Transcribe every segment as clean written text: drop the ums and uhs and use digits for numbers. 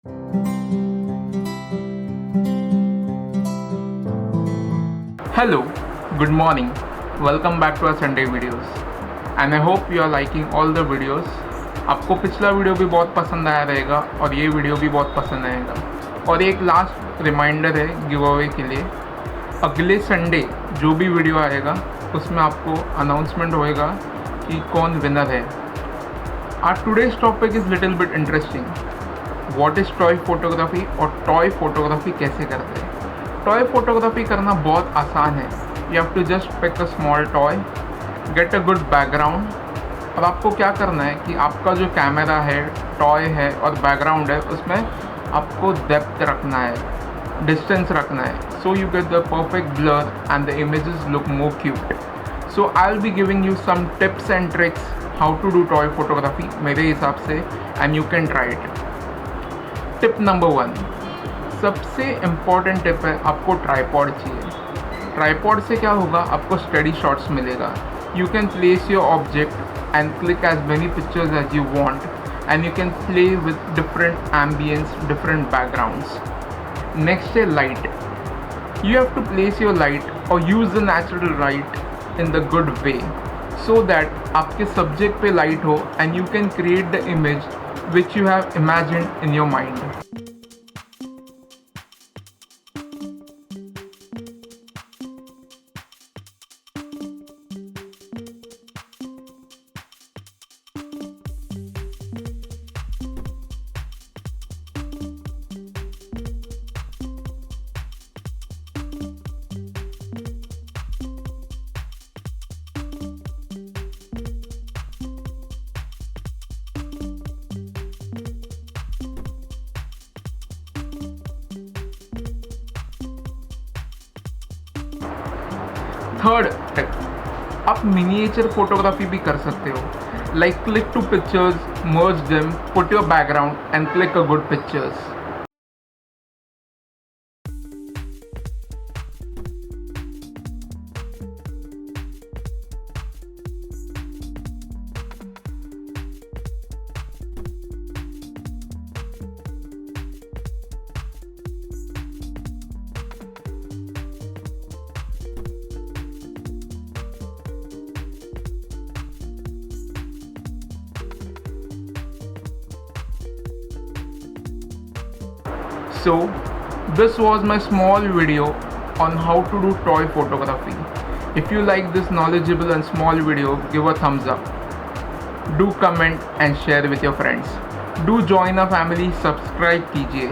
Hello, good morning. Welcome back to our Sunday videos. And I hope you are liking all the videos. आपको पिछला video भी बहुत पसंद आया रहेगा और ये वीडियो भी बहुत पसंद आएगा। और एक लास्ट रिमाइंडर है गिव अवे के लिए, अगले संडे जो भी वीडियो आएगा उसमें आपको अनाउंसमेंट होएगा कि कौन विनर है। Our today's topic is little bit interesting. What is toy photography और टॉय फोटोग्राफी कैसे करते हैं। टॉय फोटोग्राफी करना बहुत आसान है। You have to just pick a small toy, get a good background. और आपको क्या करना है कि आपका जो कैमरा है, टॉय है और बैकग्राउंड है उसमें आपको डेप्थ रखना है, डिस्टेंस रखना है, so you get the perfect blur and the images look more cute. So I will be giving you some tips and tricks how to do toy photography मेरे हिसाब से, and you can try it. Tip number 1, सबसे important tip है, आपको tripod चाहिए। Tripod से क्या होगा, आपको स्टडी शॉट्स मिलेगा। You can place your object and click as many pictures as you want, and you can play with different ambience, different backgrounds. Next है light. You have to place your light और use the natural light in the good way, so that आपके subject पे light हो and you can create the image which you have imagined in your mind. Third tip, आप miniature photography भी कर सकते हो। Like click two pictures, merge them, put your background and click a good pictures. So, this was my small video on how to do toy photography. If you like this knowledgeable and small video, give a thumbs up. Do comment and share with your friends. Do join our family, subscribe कीजिए।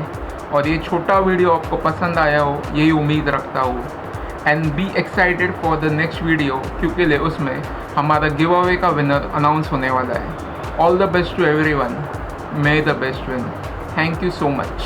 और ये छोटा video आपको पसंद आया हो, यही उम्मीद रखता हूँ। And be excited for the next video, क्योंकि उसमें हमारा गिव अवे का विनर अनाउंस होने वाला है। All the best to everyone. May the best win. Thank you so much.